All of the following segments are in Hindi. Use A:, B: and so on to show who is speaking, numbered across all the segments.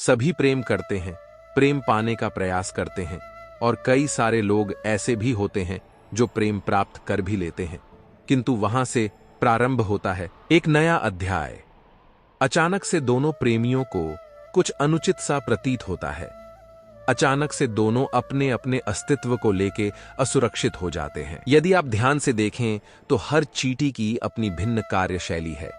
A: सभी प्रेम करते हैं, प्रेम पाने का प्रयास करते हैं, और कई सारे लोग ऐसे भी होते हैं जो प्रेम प्राप्त कर भी लेते हैं, किंतु वहां से प्रारंभ होता है एक नया अध्याय। अचानक से दोनों प्रेमियों को कुछ अनुचित सा प्रतीत होता है। अचानक से दोनों अपने अपने अस्तित्व को लेके असुरक्षित हो जाते हैं। यदि आप ध्यान से देखें तो हर चींटी की अपनी भिन्न कार्यशैली है,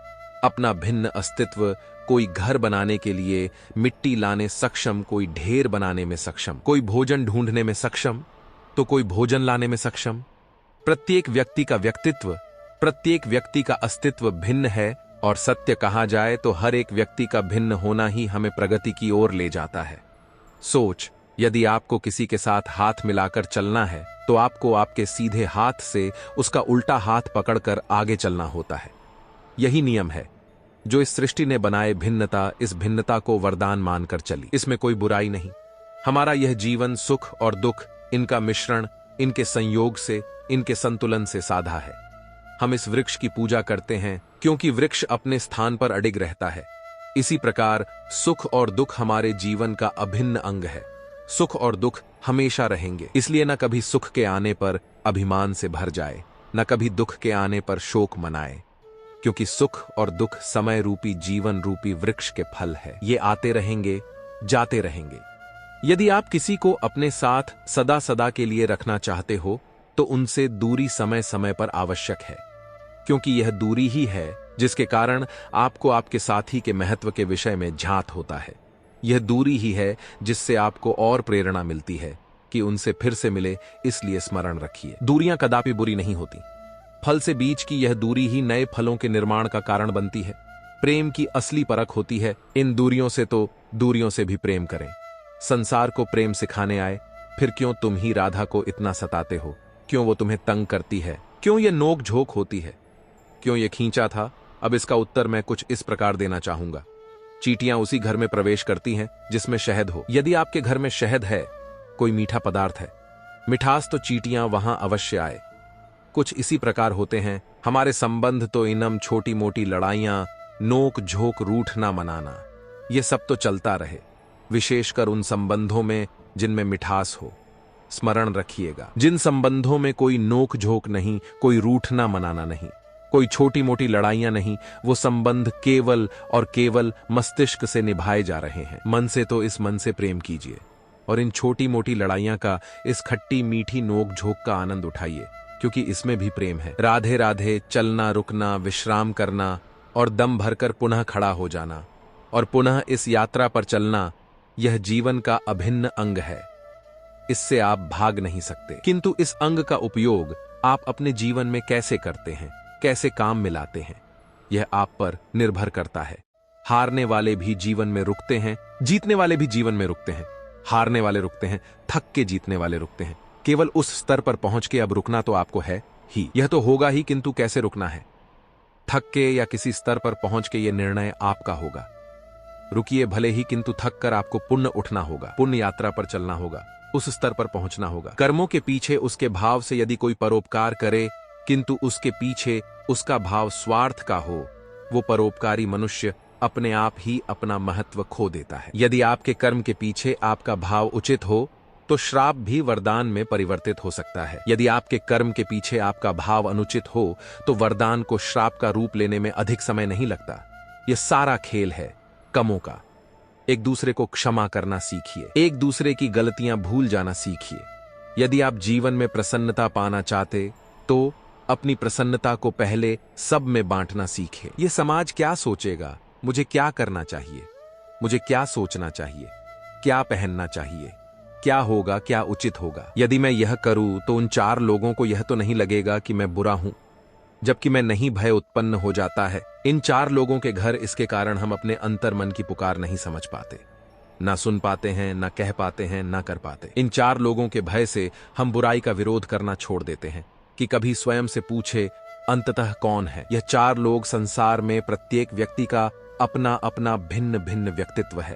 A: अपना भिन्न अस्तित्व। कोई घर बनाने के लिए मिट्टी लाने सक्षम, कोई ढेर बनाने में सक्षम, कोई भोजन ढूंढने में सक्षम, तो कोई भोजन लाने में सक्षम। प्रत्येक व्यक्ति का व्यक्तित्व, प्रत्येक व्यक्ति का अस्तित्व भिन्न है, और सत्य कहा जाए तो हर एक व्यक्ति का भिन्न होना ही हमें प्रगति की ओर ले जाता है। सोच, यदि आपको किसी के साथ हाथ मिलाकर चलना है तो आपको आपके सीधे हाथ से उसका उल्टा हाथ पकड़कर आगे चलना होता है। यही नियम है जो इस सृष्टि ने बनाए। भिन्नता, इस भिन्नता को वरदान मानकर चली, इसमें कोई बुराई नहीं। हमारा यह जीवन सुख और दुख, इनका मिश्रण, इनके संयोग से, इनके संतुलन से साधा है। हम इस वृक्ष की पूजा करते हैं क्योंकि वृक्ष अपने स्थान पर अडिग रहता है। इसी प्रकार सुख और दुख हमारे जीवन का अभिन्न अंग है। सुख और दुख हमेशा रहेंगे, इसलिए न कभी सुख के आने पर अभिमान से भर जाए, न कभी दुख के आने पर शोक मनाए, क्योंकि सुख और दुख समय रूपी, जीवन रूपी वृक्ष के फल है। ये आते रहेंगे, जाते रहेंगे। यदि आप किसी को अपने साथ सदा सदा के लिए रखना चाहते हो तो उनसे दूरी समय समय पर आवश्यक है, क्योंकि यह दूरी ही है जिसके कारण आपको आपके साथी के महत्व के विषय में झांत होता है। यह दूरी ही है जिससे आपको और प्रेरणा मिलती है कि उनसे फिर से मिले, इसलिए स्मरण रखिए। दूरियां कदापि बुरी नहीं होती। फल से बीज की यह दूरी ही नए फलों के निर्माण का कारण बनती है। प्रेम की असली परख होती है इन दूरियों से, तो दूरियों से भी प्रेम करें। संसार को प्रेम सिखाने आए, फिर क्यों तुम ही राधा को इतना सताते हो? क्यों वो तुम्हें तंग करती है? क्यों ये नोक झोंक होती है? क्यों ये खींचा था? अब इसका उत्तर मैं कुछ इस प्रकार देना चाहूंगा। चींटियां उसी घर में प्रवेश करती हैं जिसमें शहद हो। यदि आपके घर में शहद है, कोई मीठा पदार्थ है, मिठास, तो चींटियां वहां अवश्य आए। कुछ इसी प्रकार होते हैं हमारे संबंध, तो इनम छोटी मोटी लड़ाइयां, नोक झोंक, रूठना मनाना, ये सब तो चलता रहे, विशेषकर उन संबंधों में जिनमें मिठास हो। स्मरण रखिएगा, जिन संबंधों में कोई नोक झोंक नहीं, कोई रूठना मनाना नहीं, कोई छोटी मोटी लड़ाइयां नहीं, वो संबंध केवल और केवल मस्तिष्क से निभाए जा रहे हैं। मन से तो इस मन से प्रेम कीजिए, और इन छोटी मोटी लड़ाइयां का, इस खट्टी मीठी नोक झोंक का आनंद उठाइए, क्योंकि इसमें भी प्रेम है। राधे राधे, चलना, रुकना, विश्राम करना, और दम भरकर पुनः खड़ा हो जाना, और पुनः इस यात्रा पर चलना, यह जीवन का अभिन्न अंग है। इससे आप भाग नहीं सकते। किंतु इस अंग का उपयोग आप अपने जीवन में कैसे करते हैं, कैसे काम मिलाते हैं, यह आप पर निर्भर करता है। हारने वाले भी जीवन में रुकते हैं, जीतने वाले भी जीवन में रुकते हैं। हारने वाले रुकते हैं, थक के जीतने वाले रुकते हैं। केवल उस स्तर पर पहुंच के अब रुकना तो आपको है ही, यह तो होगा ही, किंतु कैसे रुकना है? थक के या किसी स्तर पर पहुंच के यह निर्णय आपका होगा। रुकिए भले ही, किंतु थक कर आपको पुण्य उठना होगा, पुण्य यात्रा पर चलना होगा, उस स्तर पर पहुंचना होगा। कर्मों के पीछे उसके भाव से यदि कोई परोपकार करे, किंतु उसके पीछे उसका भाव स्वार्थ का हो, वो परोपकारी मनुष्य अपने आप ही अपना महत्व खो देता है। यदि आपके कर्म के पीछे आपका भाव उचित हो तो श्राप भी वरदान में परिवर्तित हो सकता है। यदि आपके कर्म के पीछे आपका भाव अनुचित हो तो वरदान को श्राप का रूप लेने में अधिक समय नहीं लगता। यह सारा खेल है कमों का। एक दूसरे को क्षमा करना सीखिए, एक दूसरे की गलतियां भूल जाना सीखिए। यदि आप जीवन में प्रसन्नता पाना चाहते तो अपनी प्रसन्नता को पहले सब में बांटना सीखें। यह समाज क्या सोचेगा, मुझे क्या करना चाहिए, मुझे क्या सोचना चाहिए, क्या पहनना चाहिए, क्या होगा, क्या उचित होगा। यदि मैं यह करूं तो उन 4 लोगों को यह तो नहीं लगेगा कि मैं बुरा हूं, जबकि मैं नहीं भय उत्पन्न हो जाता है। इन 4 लोगों के घर इसके कारण हम अपने अंतर मन की पुकार नहीं समझ पाते, ना सुन पाते हैं, ना कह पाते हैं, ना कर पाते। इन 4 लोगों के भय से हम बुराई का विरोध करना छोड़ देते हैं कि कभी स्वयं से पूछे अंततः कौन है। यह 4 लोग संसार में प्रत्येक व्यक्ति का अपना अपना भिन्न भिन्न व्यक्तित्व है,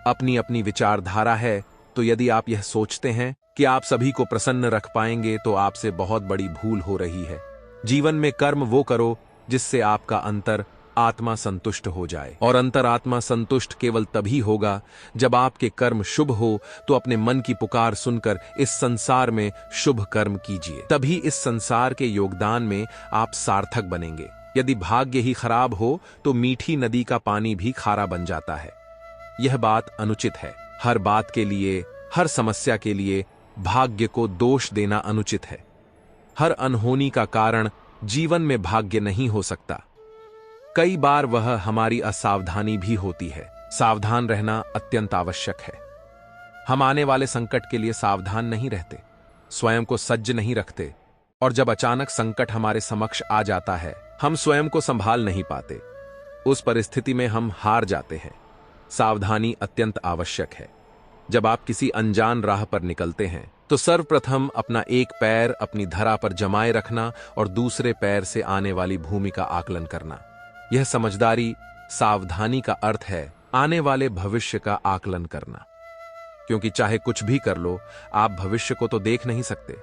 A: अपनी अपनी विचारधारा है। तो यदि आप यह सोचते हैं कि आप सभी को प्रसन्न रख पाएंगे तो आपसे बहुत बड़ी भूल हो रही है। जीवन में कर्म वो करो जिससे आपका अंतर आत्मा संतुष्ट हो जाए। और अंतरात्मा संतुष्ट केवल तभी होगा जब आपके कर्म शुभ हो। तो अपने मन की पुकार सुनकर इस संसार में शुभ कर्म कीजिए, तभी इस संसार के योगदान में आप सार्थक बनेंगे। यदि भाग्य ही खराब हो तो मीठी नदी का पानी भी खारा बन जाता है। यह बात अनुचित है। हर बात के लिए, हर समस्या के लिए भाग्य को दोष देना अनुचित है। हर अनहोनी का कारण जीवन में भाग्य नहीं हो सकता। कई बार वह हमारी असावधानी भी होती है। सावधान रहना अत्यंत आवश्यक है। हम आने वाले संकट के लिए सावधान नहीं रहते, स्वयं को सज्ज नहीं रखते, और जब अचानक संकट हमारे समक्ष आ जाता है, हम स्वयं को संभाल नहीं पाते। उस परिस्थिति में हम हार जाते हैं। सावधानी अत्यंत आवश्यक है। जब आप किसी अनजान राह पर निकलते हैं तो सर्वप्रथम अपना एक पैर अपनी धरा पर जमाए रखना और दूसरे पैर से आने वाली भूमि का आकलन करना। यह समझदारी, सावधानी का अर्थ है आने वाले भविष्य का आकलन करना। क्योंकि चाहे कुछ भी कर लो, आप भविष्य को तो देख नहीं सकते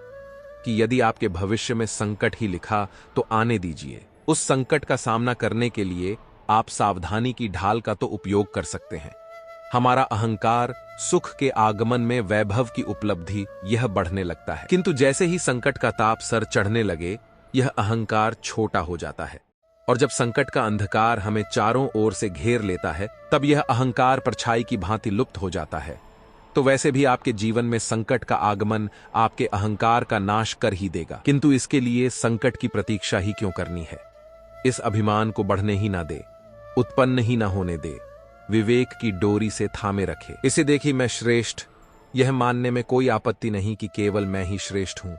A: कि यदि आपके भविष्य में संकट ही लिखा तो आने दीजिए। उस संकट का सामना करने के लिए आप सावधानी की ढाल का तो उपयोग कर सकते हैं। हमारा अहंकार सुख के आगमन में वैभव की उपलब्धि यह बढ़ने लगता है, किंतु जैसे ही संकट का ताप सर चढ़ने लगे, यह अहंकार छोटा हो जाता है। और जब संकट का अंधकार हमें चारों ओर से घेर लेता है, तब यह अहंकार परछाई की भांति लुप्त हो जाता है। तो वैसे भी आपके जीवन में संकट का आगमन आपके अहंकार का नाश कर ही देगा, किंतु इसके लिए संकट की प्रतीक्षा ही क्यों करनी है। इस अभिमान को बढ़ने ही ना दे, उत्पन्न ही ना होने दे, विवेक की डोरी से थामे रखे। इसे देखी मैं श्रेष्ठ, यह मानने में कोई आपत्ति नहीं कि केवल मैं ही श्रेष्ठ हूं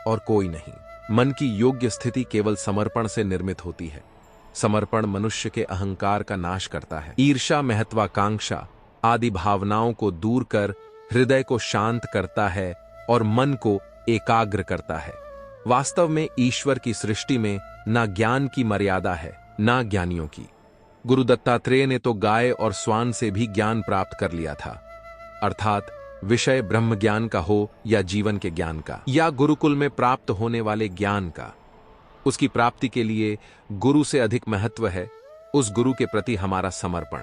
A: और कोई नहीं। मन की योग्य स्थिति केवल समर्पण से निर्मित होती है। समर्पण मनुष्य के अहंकार का नाश करता है। ईर्ष्या, महत्वाकांक्षा आदि भावनाओं को दूर कर हृदय को शांत करता है और मन को एकाग्र करता है। वास्तव में ईश्वर की सृष्टि में ना ज्ञान की मर्यादा है, ना ज्ञानियों की। गुरु दत्तात्रेय ने तो गाय और स्वान से भी ज्ञान प्राप्त कर लिया था, अर्थात विषय ब्रह्म ज्ञान का हो या जीवन के ज्ञान का या गुरुकुल में प्राप्त होने वाले ज्ञान का, उसकी प्राप्ति के लिए गुरु से अधिक महत्व है उस गुरु के प्रति हमारा समर्पण।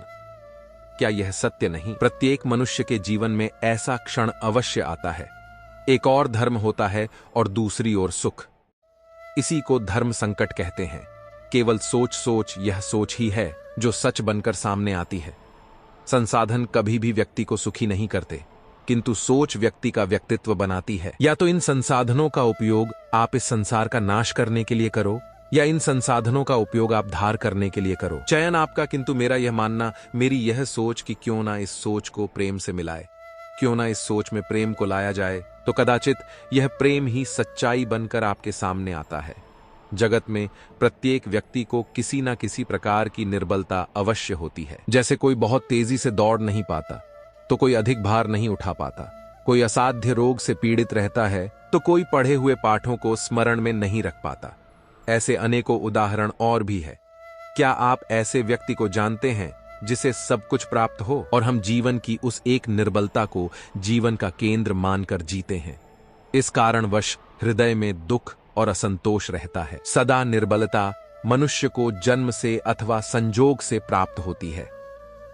A: क्या यह सत्य नहीं? प्रत्येक मनुष्य के जीवन में ऐसा क्षण अवश्य आता है। एक और धर्म होता है और दूसरी ओर सुख। इसी को धर्म संकट कहते हैं। केवल सोच सोच यह सोच ही है जो सच बनकर सामने आती है। संसाधन कभी भी व्यक्ति को सुखी नहीं करते, किंतु सोच व्यक्ति का व्यक्तित्व बनाती है। या तो इन संसाधनों का उपयोग आप इस संसार का नाश करने के लिए करो, या इन संसाधनों का उपयोग आप धार करने के लिए करो। चयन आपका, किंतु मेरा यह मानना, मेरी यह सोच कि क्यों ना इस सोच को प्रेम से मिलाए, क्यों ना इस सोच में प्रेम को लाया जाए, तो कदाचित यह प्रेम ही सच्चाई बनकर आपके सामने आता है। जगत में प्रत्येक व्यक्ति को किसी न किसी प्रकार की निर्बलता अवश्य होती है। जैसे कोई बहुत तेजी से दौड़ नहीं पाता तो कोई अधिक भार नहीं उठा पाता, कोई असाध्य रोग से पीड़ित रहता है तो कोई पढ़े हुए पाठों को स्मरण में नहीं रख पाता। ऐसे अनेकों उदाहरण और भी है। क्या आप ऐसे व्यक्ति को जानते हैं जिसे सब कुछ प्राप्त हो और हम जीवन की उस एक निर्बलता को जीवन का केंद्र मानकर जीते हैं? इस कारणवश हृदय में दुख और असंतोष रहता है। सदा निर्बलता मनुष्य को जन्म से अथवा संजोग से प्राप्त होती है,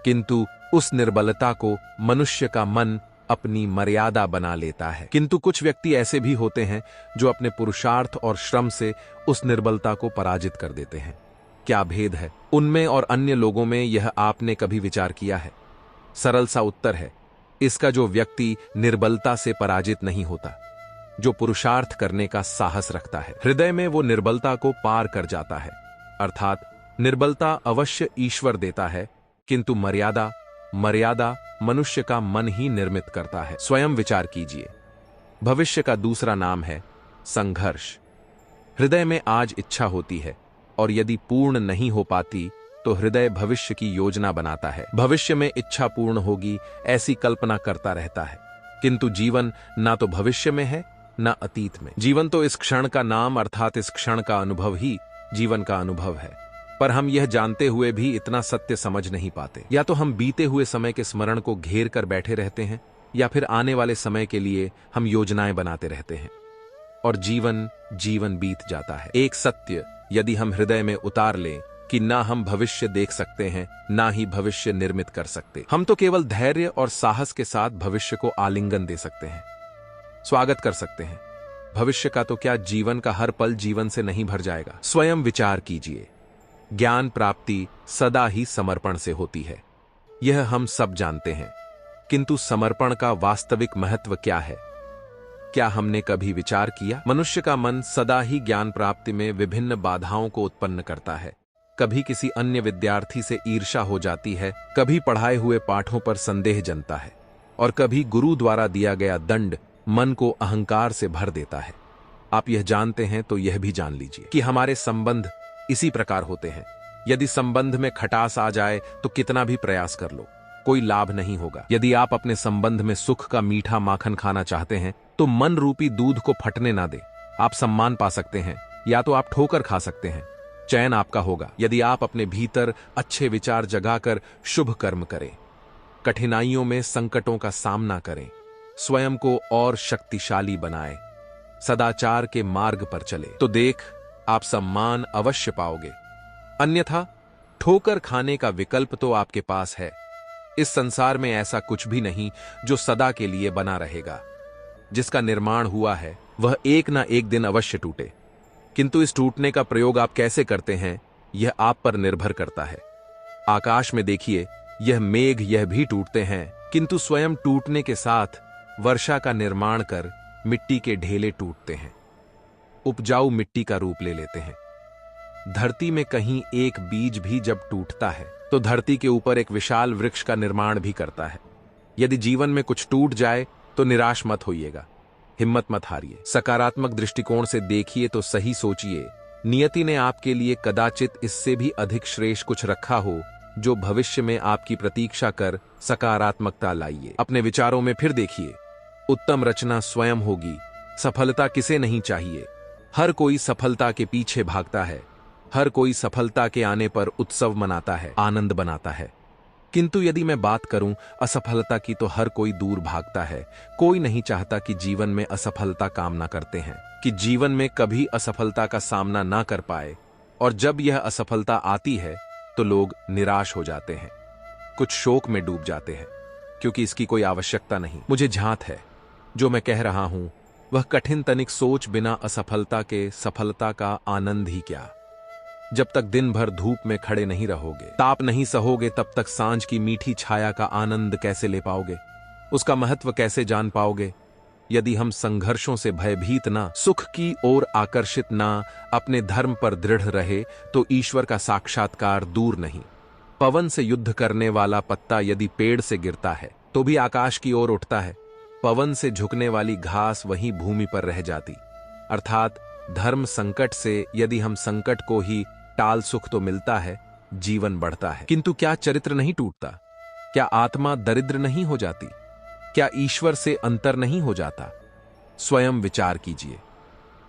A: किंतु उस निर्बलता को मनुष्य का मन अपनी मर्यादा बना लेता है। किंतु कुछ व्यक्ति ऐसे भी होते हैं जो अपने पुरुषार्थ और श्रम से उस निर्बलता को पराजित कर देते हैं। क्या भेद है उनमें और अन्य लोगों में, यह आपने कभी विचार किया है? सरल सा उत्तर है इसका, जो व्यक्ति निर्बलता से पराजित नहीं होता, जो पुरुषार्थ करने का साहस रखता है, हृदय में वो निर्बलता को पार कर जाता है। अर्थात निर्बलता अवश्य ईश्वर देता है, किंतु मर्यादा मनुष्य का मन ही निर्मित करता है। स्वयं विचार कीजिए। भविष्य का दूसरा नाम है संघर्ष। हृदय में आज इच्छा होती है और यदि पूर्ण नहीं हो पाती तो हृदय भविष्य की योजना बनाता है। भविष्य में इच्छा पूर्ण होगी ऐसी कल्पना करता रहता है, किंतु जीवन ना तो भविष्य में है ना अतीत में। जीवन तो इस क्षण का नाम अर्थात इस क्षण का अनुभव ही जीवन का अनुभव है। पर हम यह जानते हुए भी इतना सत्य समझ नहीं पाते। या तो हम बीते हुए समय के स्मरण को घेर कर बैठे रहते हैं, या फिर आने वाले समय के लिए हम योजनाएं बनाते रहते हैं और जीवन बीत जाता है। एक सत्य यदि हम हृदय में उतार लें कि ना हम भविष्य देख सकते हैं, ना ही भविष्य निर्मित कर सकते। हम तो केवल धैर्य और साहस के साथ भविष्य को आलिंगन दे सकते हैं, स्वागत कर सकते हैं। भविष्य का तो क्या, जीवन का हर पल जीवन से नहीं भर जाएगा। स्वयं विचार कीजिए। ज्ञान प्राप्ति सदा ही समर्पण से होती है, यह हम सब जानते हैं, किंतु समर्पण का वास्तविक महत्व क्या है? क्या हमने कभी विचार किया? मनुष्य का मन सदा ही ज्ञान प्राप्ति में विभिन्न बाधाओं को उत्पन्न करता है। कभी किसी अन्य विद्यार्थी से ईर्ष्या हो जाती है, कभी पढ़ाए हुए पाठों पर संदेह जमता है, और कभी गुरु द्वारा दिया गया दंड मन को अहंकार से भर देता है। आप यह जानते हैं तो यह भी जान लीजिए कि हमारे संबंध इसी प्रकार होते हैं। यदि संबंध में खटास आ जाए तो कितना भी प्रयास कर लो, कोई लाभ नहीं होगा। यदि आप अपने संबंध में सुख का मीठा माखन खाना चाहते हैं तो मन रूपी दूध को फटने ना दे। आप सम्मान पा सकते हैं या तो आप ठोकर खा सकते हैं, चयन आपका होगा। यदि आप अपने भीतर अच्छे विचार जगाकर शुभ कर्म करें, कठिनाइयों में संकटों का सामना करें, स्वयं को और शक्तिशाली बनाएं, सदाचार के मार्ग पर चले, तो देख आप सम्मान अवश्य पाओगे। अन्यथा ठोकर खाने का विकल्प तो आपके पास है। इस संसार में ऐसा कुछ भी नहीं जो सदा के लिए बना रहेगा। जिसका निर्माण हुआ है वह एक ना एक दिन अवश्य टूटे, किंतु इस टूटने का प्रयोग आप कैसे करते हैं यह आप पर निर्भर करता है। आकाश में देखिए, यह मेघ यह भी टूटते हैं, किंतु स्वयं टूटने के साथ वर्षा का निर्माण कर मिट्टी के ढेले टूटते हैं, उपजाऊ मिट्टी का रूप ले लेते हैं। धरती में कहीं एक बीज भी जब टूटता है तो धरती के ऊपर एक विशाल वृक्ष का निर्माण भी करता है। यदि जीवन में कुछ टूट जाए तो निराश मत होइएगा, हिम्मत मत हारिए, सकारात्मक दृष्टिकोण से देखिए तो सही सोचिए। नियति ने आपके लिए कदाचित इससे भी अधिक श्रेष्ठ कुछ रखा हो जो भविष्य में आपकी प्रतीक्षा कर सकारात्मकता लाइए। अपने विचारों में फिर देखिए, उत्तम रचना स्वयं होगी। सफलता किसे नहीं चाहिए? हर कोई सफलता के पीछे भागता है, हर कोई सफलता के आने पर उत्सव मनाता है, आनंद बनाता है। किंतु यदि मैं बात करूं असफलता की, तो हर कोई दूर भागता है। कोई नहीं चाहता कि जीवन में असफलता कामना करते हैं कि जीवन में कभी असफलता का सामना ना कर पाए, और जब यह असफलता आती है तो लोग निराश हो जाते हैं, कुछ शोक में डूब जाते हैं, क्योंकि इसकी कोई आवश्यकता नहीं। मुझे झांत है जो मैं कह रहा हूं वह कठिन तनिक सोच बिना असफलता के सफलता का आनंद ही क्या। जब तक दिन भर धूप में खड़े नहीं रहोगे, ताप नहीं सहोगे, तब तक सांझ की मीठी छाया का आनंद कैसे ले पाओगे, उसका महत्व कैसे जान पाओगे? यदि हम संघर्षों से भयभीत ना, सुख की ओर आकर्षित ना, अपने धर्म पर दृढ़ रहे तो ईश्वर का साक्षात्कार दूर नहीं। पवन से युद्ध करने वाला पत्ता यदि पेड़ से गिरता है तो भी आकाश की ओर उठता है। पवन से झुकने वाली घास वहीं भूमि पर रह जाती। अर्थात धर्म संकट से यदि हम संकट को ही टाल सुख तो मिलता है, जीवन बढ़ता है। किंतु क्या चरित्र नहीं टूटता? क्या आत्मा दरिद्र नहीं हो जाती? क्या ईश्वर से अंतर नहीं हो जाता? स्वयं विचार कीजिए।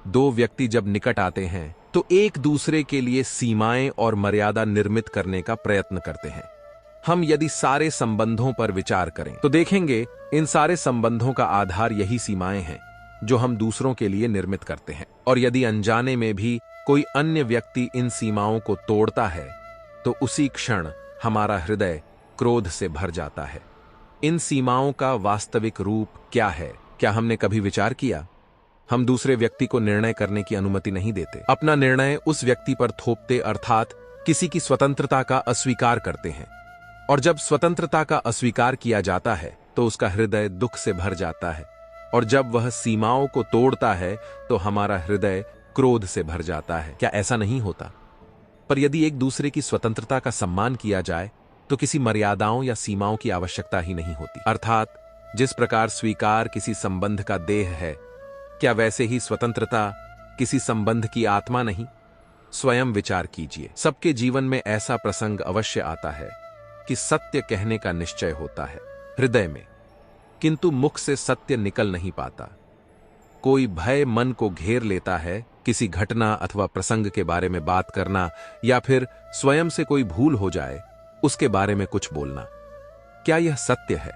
A: दो व्यक्ति जब निकट आते हैं तो एक दूसरे के लिए सीमाएं और मर्यादा निर्मित करने का प्रयत्न करते हैं। हम यदि सारे संबंधों पर विचार करें तो देखेंगे इन सारे संबंधों का आधार यही सीमाएं हैं जो हम दूसरों के लिए निर्मित करते हैं। और यदि अनजाने में भी कोई अन्य व्यक्ति इन सीमाओं को तोड़ता है तो उसी क्षण हमारा हृदय क्रोध से भर जाता है। इन सीमाओं का वास्तविक रूप क्या है? क्या हमने कभी विचार किया? हम दूसरे व्यक्ति को निर्णय करने की अनुमति नहीं देते, अपना निर्णय उस व्यक्ति पर थोपते, अर्थात किसी की स्वतंत्रता का अस्वीकार करते हैं। और जब स्वतंत्रता का अस्वीकार किया जाता है तो उसका हृदय दुख से भर जाता है, और जब वह सीमाओं को तोड़ता है तो हमारा हृदय क्रोध से भर जाता है। क्या ऐसा नहीं होता? पर यदि एक दूसरे की स्वतंत्रता का सम्मान किया जाए तो किसी मर्यादाओं या सीमाओं की आवश्यकता ही नहीं होती। अर्थात जिस प्रकार स्वीकार किसी संबंध का देह है, क्या वैसे ही स्वतंत्रता किसी संबंध की आत्मा नहीं? स्वयं विचार कीजिए। सबके जीवन में ऐसा प्रसंग अवश्य आता है कि सत्य कहने का निश्चय होता है हृदय में, किंतु मुख से सत्य निकल नहीं पाता। कोई भय मन को घेर लेता है, किसी घटना अथवा प्रसंग के बारे में बात करना, या फिर स्वयं से कोई भूल हो जाए उसके बारे में कुछ बोलना। क्या यह सत्य है?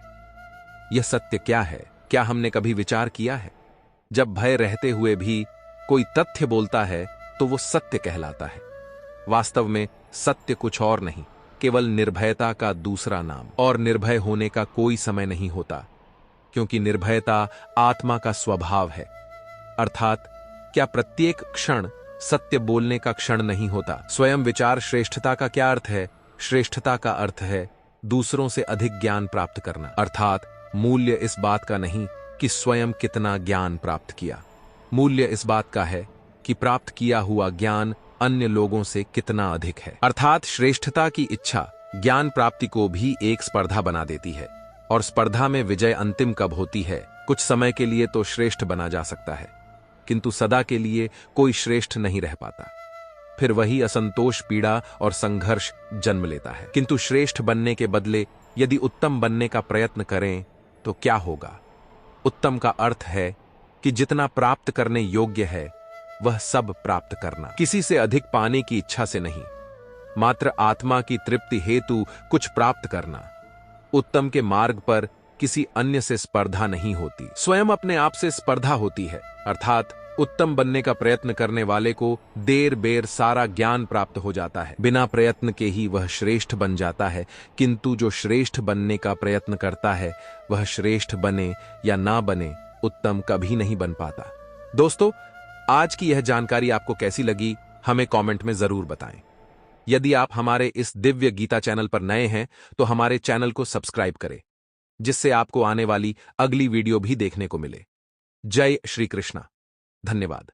A: यह सत्य क्या है? क्या हमने कभी विचार किया है? जब भय रहते हुए भी कोई तथ्य बोलता है तो वो सत्य कहलाता है। वास्तव में सत्य कुछ और नहीं, केवल निर्भयता का दूसरा नाम। और निर्भय होने का कोई समय नहीं होता, क्योंकि निर्भयता आत्मा का स्वभाव है। अर्थात क्या प्रत्येक क्षण सत्य बोलने का क्षण नहीं होता? स्वयं विचार श्रेष्ठता का क्या अर्थ है? श्रेष्ठता का अर्थ है दूसरों से अधिक ज्ञान प्राप्त करना। अर्थात मूल्य इस बात का नहीं कि स्वयं कितना ज्ञान प्राप्त किया, मूल्य इस बात का है कि प्राप्त किया हुआ ज्ञान अन्य लोगों से कितना अधिक है। अर्थात श्रेष्ठता की इच्छा ज्ञान प्राप्ति को भी एक स्पर्धा बना देती है, और स्पर्धा में विजय अंतिम कब होती है? कुछ समय के लिए तो श्रेष्ठ बना जा सकता है, किंतु सदा के लिए कोई श्रेष्ठ नहीं रह पाता। फिर वही असंतोष, पीड़ा और संघर्ष जन्म लेता है। किंतु श्रेष्ठ बनने के बदले यदि उत्तम बनने का प्रयत्न करें तो क्या होगा? उत्तम का अर्थ है कि जितना प्राप्त करने योग्य है वह सब प्राप्त करना, किसी से अधिक पाने की इच्छा से नहीं, मात्र आत्मा की तृप्ति हेतु कुछ प्राप्त करना। उत्तम के मार्ग पर किसी अन्य से स्पर्धा नहीं होती, स्वयं अपने आप से स्पर्धा होती है। अर्थात उत्तम बनने का प्रयत्न करने वाले को देर बेर सारा ज्ञान प्राप्त हो जाता है, बिना प्रयत्न के ही वह श्रेष्ठ बन जाता है। किंतु जो श्रेष्ठ बनने का प्रयत्न करता है वह श्रेष्ठ बने या ना बने, उत्तम कभी नहीं बन पाता। दोस्तों, आज की यह जानकारी आपको कैसी लगी हमें कमेंट में जरूर बताएं। यदि आप हमारे इस दिव्य गीता चैनल पर नए हैं तो हमारे चैनल को सब्सक्राइब करें, जिससे आपको आने वाली अगली वीडियो भी देखने को मिले। जय श्री कृष्णा। धन्यवाद।